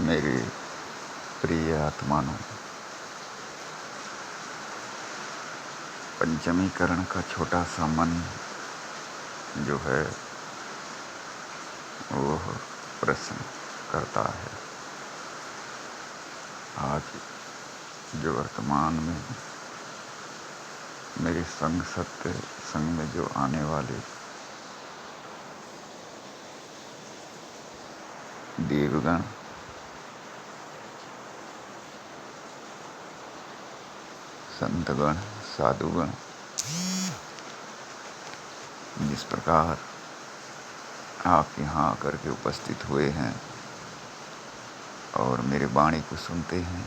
मेरे प्रिय आत्माओं, पंचमीकरण का छोटा सा मन जो है वो प्रश्न करता है। आज जो वर्तमान में मेरे संग में जो आने वाले देवगण, संतगण, साधुगण जिस प्रकार आप यहाँ आकर के उपस्थित हुए हैं और मेरे वाणी को सुनते हैं,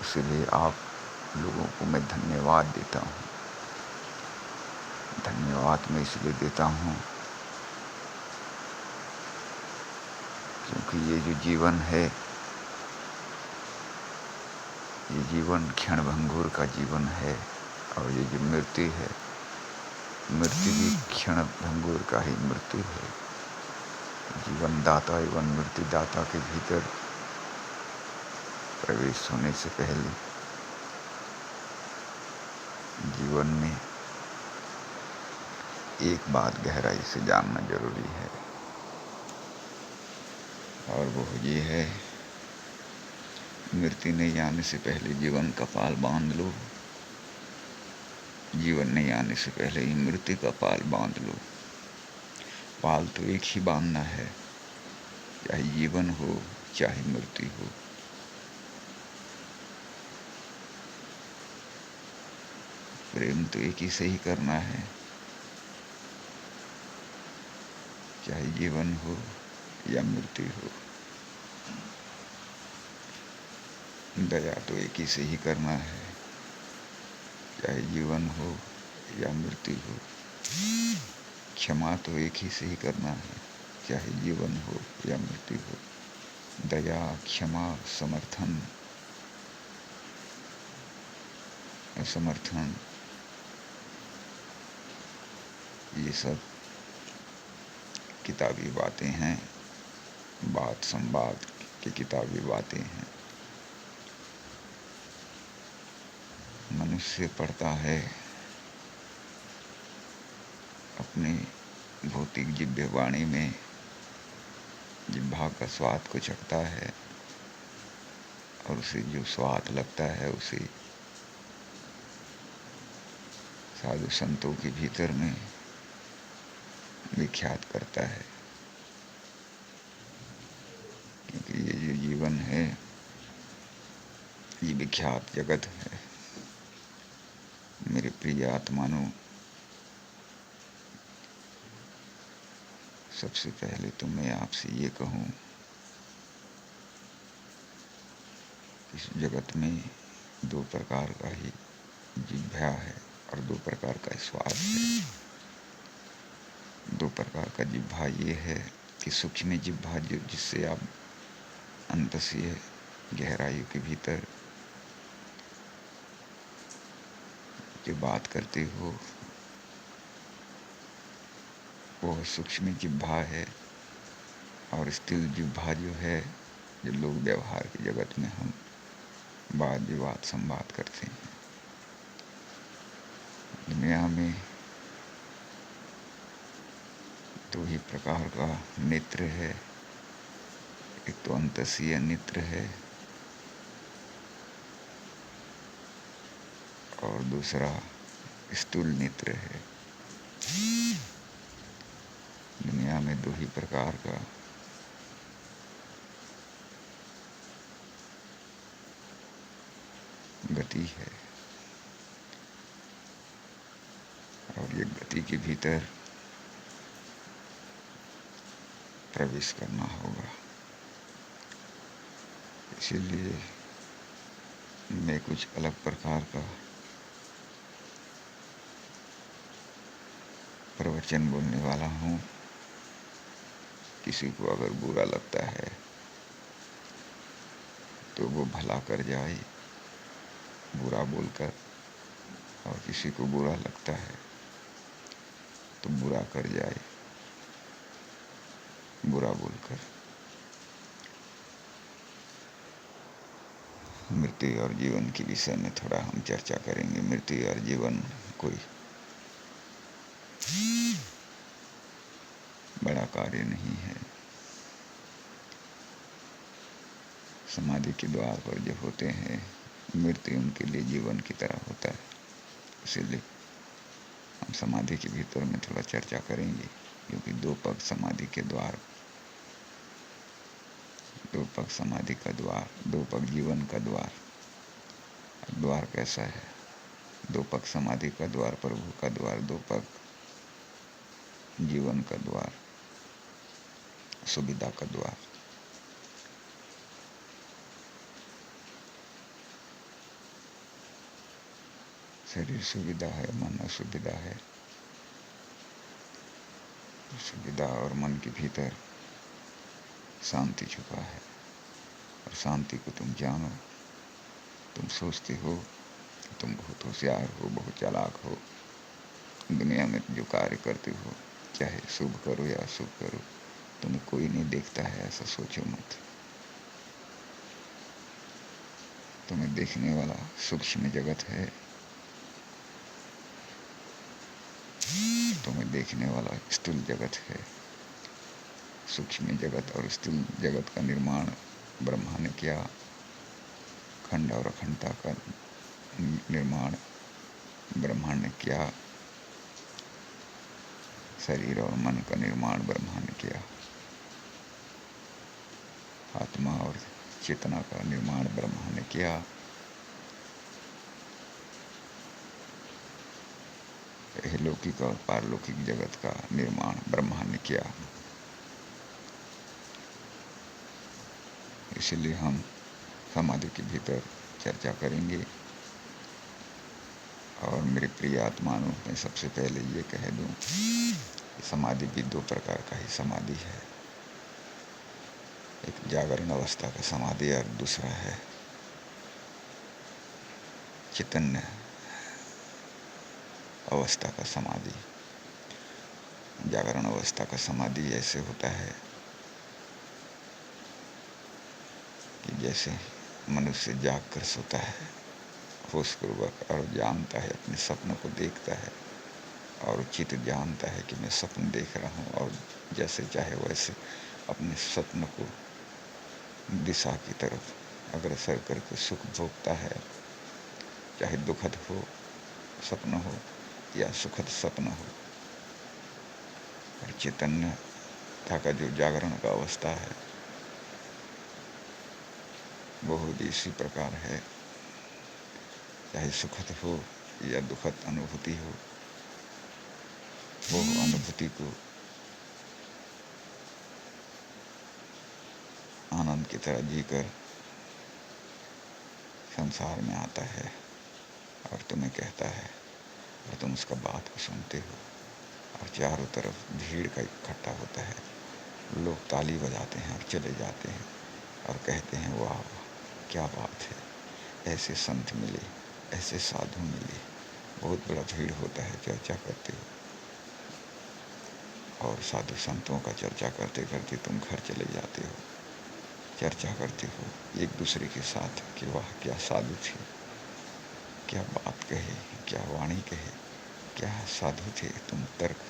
इसलिए आप लोगों को मैं धन्यवाद देता हूँ। धन्यवाद मैं इसलिए देता हूँ क्योंकि ये जो जीवन है, ये जीवन क्षण भंगुर का जीवन है, और ये जो मृत्यु है, मृत्यु भी क्षण भंगुर का ही मृत्यु है। जीवन दाता एवं मृत्यु दाता के भीतर प्रवेश होने से पहले जीवन में एक बात गहराई से जानना जरूरी है, और वो ये है, मृत्यु नहीं आने से पहले जीवन का पाल बांध लो। जीवन नहीं आने से पहले ही मृत्यु का पाल बांध लो। पाल तो एक ही बांधना है, चाहे जीवन हो चाहे मृत्यु हो। प्रेम तो एक ही से ही करना है, चाहे जीवन हो या मृत्यु हो। दया तो एक ही से ही करना है, चाहे जीवन हो या मृत्यु हो। क्षमा तो एक ही से ही करना है, चाहे जीवन हो या मृत्यु हो। दया, क्षमा, समर्थन, असमर्थन, ये सब किताबी बातें हैं, बात संवाद की किताबी बातें हैं। मनुष्य पढ़ता है, अपनी भौतिक जिह्वा वाणी में जिह्वा का स्वाद को चखता है, और उसे जो स्वाद लगता है उसे साधु संतों के भीतर में विख्यात करता है। क्योंकि ये जो जीवन है, ये विख्यात जगत है। मेरे प्रिय आत्माओं, सबसे पहले तो मैं आपसे ये कहूँ, इस जगत में दो प्रकार का ही जिह्वा है और दो प्रकार का स्वाद है। दो प्रकार का जिह्वा ये है कि सूक्ष्म जिह्वा, जिससे आप अंतसीय गहराई के भीतर जो बात करते हो, वो सूक्ष्म जिह्वा है। और स्थूल जिह्वा जो है, जो लोग व्यवहार की जगत में हम वाद विवाद संवाद करते हैं। दुनिया में दो ही प्रकार का नेत्र है, एक तो अंतसीय नेत्र है और दूसरा स्थूल नेत्र है। दुनिया में दो ही प्रकार का गति है, और ये गति के भीतर प्रवेश करना होगा। इसीलिए मैं कुछ अलग प्रकार का प्रवचन बोलने वाला हूँ। किसी को अगर बुरा लगता है तो वो भला कर जाए बुरा बोलकर, और किसी को बुरा लगता है तो बुरा कर जाए बुरा बोलकर। मृत्यु और जीवन के विषय में थोड़ा हम चर्चा करेंगे। मृत्यु और जीवन कोई बड़ा कार्य नहीं है। समाधि के द्वार पर जो होते हैं, मृत्यु उनके लिए जीवन की तरह होता है। इसीलिए हम समाधि के भीतर में थोड़ा चर्चा करेंगे, क्योंकि दो पग समाधि के द्वार, दो पग समाधि का द्वार, दो पग जीवन का द्वार। द्वार कैसा है? दो पग समाधि का द्वार, प्रभु का द्वार, दो पग जीवन का द्वार, सुविधा का द्वार। शरीर सुविधा है, मन असुविधा है। सुविधा और मन के भीतर शांति छुपा है, और शांति को तुम जानो। तुम सोचते हो तुम बहुत होशियार हो, बहुत चालाक हो, दुनिया में जो कार्य करते हो, चाहे शुभ करो या अशुभ करो, तुम्हें कोई नहीं देखता है, ऐसा सोचो मत। तुम्हें देखने वाला सूक्ष्म जगत है, तुम्हें देखने वाला स्थूल जगत है। सूक्ष्म जगत और स्थूल जगत का निर्माण ब्रह्मा ने किया। खंड और अखंडता का निर्माण ब्रह्मा ने किया। शरीर और मन का निर्माण ब्रह्मा ने किया। आत्मा और चेतना का निर्माण ब्रह्मा ने किया। लौकिक और पारलौकिक जगत का निर्माण ब्रह्मा ने किया। इसलिए हम समाधि के भीतर चर्चा करेंगे। और मेरे प्रिय आत्माओं में सबसे पहले ये कह दूं, समाधि भी दो प्रकार का ही समाधि है। एक जागरण अवस्था का समाधि और दूसरा है चैतन्य अवस्था का समाधि। जागरण अवस्था का समाधि ऐसे होता है कि जैसे मनुष्य जाग कर सोता है होशपूर्वक, और जानता है, अपने सपनों को देखता है, और चित्त जानता है कि मैं सपन देख रहा हूँ, और जैसे चाहे वैसे अपने स्वप्न को दिशा की तरफ अग्रसर करके सुख भोगता है, चाहे दुखद हो सपना हो या सुखद सपना हो। और चैतन्यता का जो जागरण का अवस्था है, वो भी इसी प्रकार है। चाहे सुखद हो या दुखद अनुभूति हो, वो अनुभूति को आनंद की तरह जीकर संसार में आता है और तुम्हें कहता है, और तुम उसका बात को सुनते हो, और चारों तरफ भीड़ का इकट्ठा होता है। लोग ताली बजाते हैं और चले जाते हैं और कहते हैं, वाह वाह क्या बात है, ऐसे संत मिले, ऐसे साधु मिले। बहुत बड़ा भीड़ होता है, चर्चा करते हो, और साधु संतों का चर्चा करते करते तुम घर चले जाते हो। चर्चा करते हो एक दूसरे के साथ कि वाह क्या साधु थे, क्या बात कहे, क्या वाणी कहे, क्या साधु थे। तुम तर्क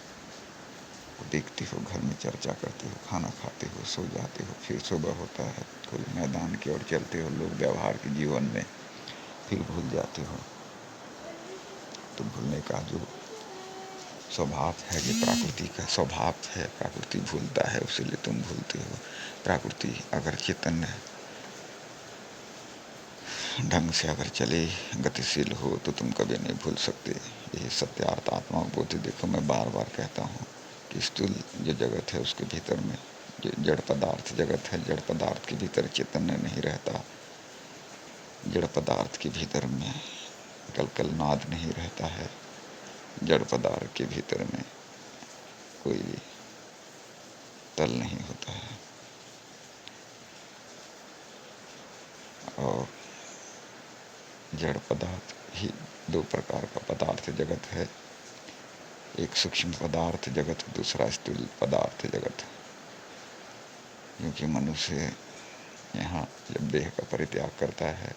को देखते हो, घर में चर्चा करते हो, खाना खाते हो, सो जाते हो, फिर सुबह होता है, खुले मैदान की ओर चलते हो। लोग व्यवहार के जीवन में फिर भूल जाते हो। तो भूलने का जो स्वभाव है, ये प्रकृति का स्वभाव है। प्रकृति भूलता है, उसीलिए तुम भूलते हो। प्रकृति अगर चैतन्य ढंग से अगर चले, गतिशील हो, तो तुम कभी नहीं भूल सकते। यही सत्यार्थ आत्मा बोधि। देखो, मैं बार बार कहता हूँ कि स्थूल जो जगत है उसके भीतर में जो जड़ पदार्थ जगत है, जड़ पदार्थ के भीतर चैतन्य नहीं रहता। जड़ पदार्थ के भीतर में कल नाद नहीं रहता है। जड़ पदार्थ के भीतर में कोई तल नहीं होता है। और जड़ पदार्थ ही दो प्रकार का पदार्थ जगत है। एक सूक्ष्म पदार्थ जगत, दूसरा स्थूल पदार्थ जगत। क्योंकि मनुष्य यहाँ जब देह का परित्याग करता है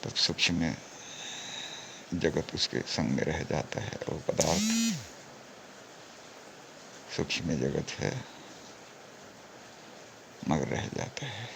तब सूक्ष्म जगत उसके संग में रह जाता है और पदार्थ सूक्ष्म जगत है मगर रह जाता है।